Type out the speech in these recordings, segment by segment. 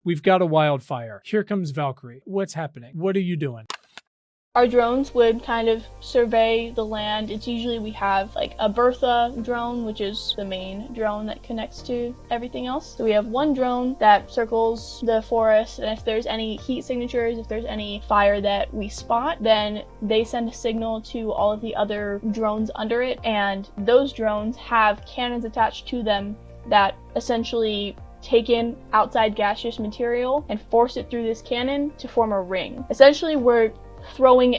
We've got a wildfire. Here comes Valkyrie. What's happening? What are you doing? Our drones would kind of survey the land. It's usually we have like a Bertha drone, which is the main drone that connects to everything else. So we have one drone that circles the forest, and if there's any heat signatures, if there's any fire that we spot, then they send a signal to all of the other drones under it, and those drones have cannons attached to them that essentially take in outside gaseous material and force it through this cannon to form a ring. Essentially, we're throwing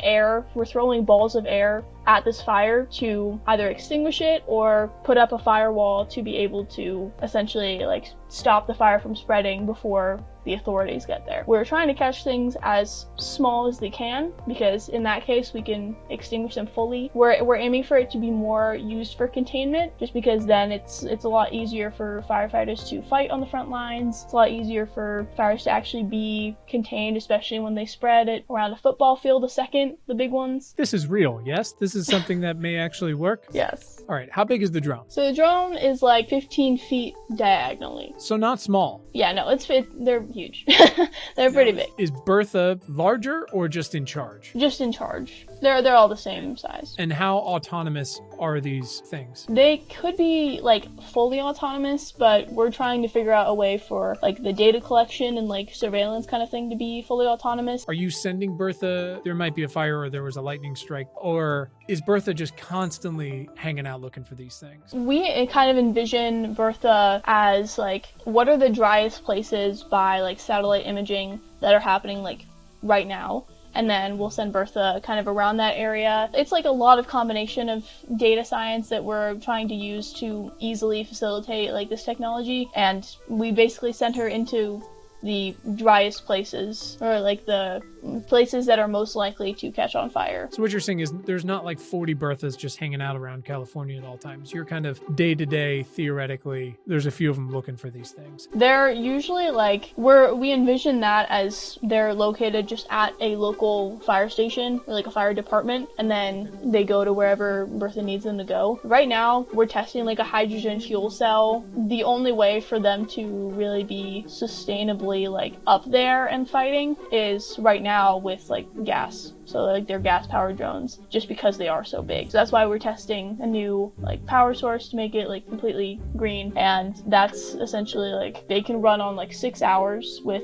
balls of air at this fire to either extinguish it or put up a firewall to be able to essentially like stop the fire from spreading before the authorities get there. We're trying to catch things as small as they can, because in that case we can extinguish them fully. We're aiming for it to be more used for containment, just because then it's a lot easier for firefighters to fight on the front lines. It's a lot easier for fires to actually be contained, especially when they spread it around a football field the big ones. This is real, yes? This is something that may actually work? Yes. All right, how big is the drone? So the drone is like 15 feet diagonally. So not small. Yeah, no, they're huge. They're pretty big. Is Bertha larger or just in charge? Just in charge. They're all the same size. And how autonomous are these things? They could be like fully autonomous, but we're trying to figure out a way for like the data collection and like surveillance kind of thing to be fully autonomous. Are you sending Bertha, there might be a fire or there was a lightning strike, or is Bertha just constantly hanging out looking for these things? We kind of envision Bertha as like, what are the driest places by like satellite imaging that are happening like right now? And then we'll send Bertha kind of around that area. It's like a lot of combination of data science that we're trying to use to easily facilitate like this technology. And we basically send her into the driest places, or like the places that are most likely to catch on fire. So what you're saying is there's not like 40 Berthas just hanging out around California at all times. You're kind of day to day, theoretically, there's a few of them looking for these things. They're usually like, we envision that as they're located just at a local fire station or like a fire department, and then they go to wherever Bertha needs them to go. Right now, we're testing like a hydrogen fuel cell. The only way for them to really be sustainably like up there and fighting is right now with like gas. So like they're gas powered drones, just because they are so big. So that's why we're testing a new like power source to make it like completely green, and that's essentially like they can run on like 6 hours with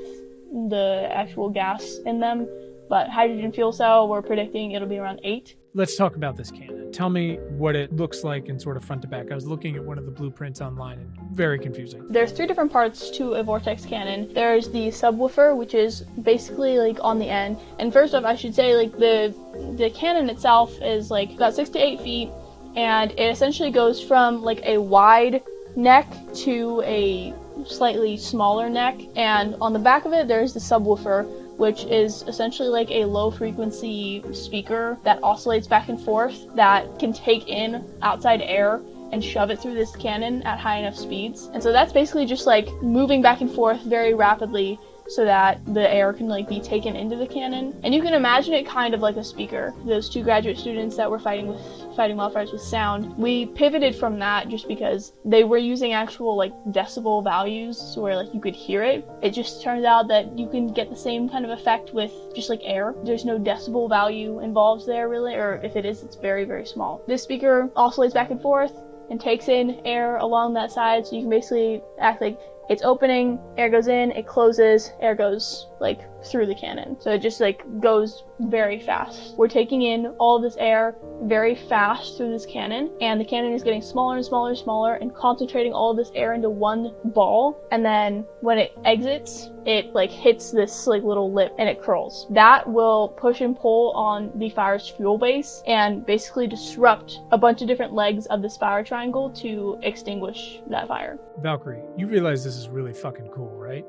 the actual gas in them, but hydrogen fuel cell, we're predicting it'll be around 8. Let's talk about this cannon. Tell me what it looks like in sort of front to back. I was looking at one of the blueprints online and very confusing. There's 3 different parts to a vortex cannon. There's the subwoofer, which is basically like on the end. And first off, I should say like the cannon itself is like about 6 to 8 feet, and it essentially goes from like a wide neck to a slightly smaller neck. And on the back of it, there's the subwoofer, which is essentially like a low frequency speaker that oscillates back and forth that can take in outside air and shove it through this cannon at high enough speeds. And so that's basically just like moving back and forth very rapidly so that the air can like be taken into the cannon. And you can imagine it kind of like a speaker. Those 2 graduate students that were fighting wildfires with sound, we pivoted from that just because they were using actual like decibel values where like you could hear it. It just turns out that you can get the same kind of effect with just like air. There's no decibel value involved there really, or if it is, it's very, very small. This speaker oscillates back and forth and takes in air along that side, so you can basically act like it's opening, air goes in, it closes, air goes like through the cannon. So it just like goes very fast. We're taking in all of this air very fast through this cannon, and the cannon is getting smaller and smaller and smaller and concentrating all of this air into one ball. And then when it exits, it like hits this like little lip and it curls. That will push and pull on the fire's fuel base and basically disrupt a bunch of different legs of this fire triangle to extinguish that fire. Valkyrie, you realize this is really fucking cool, right?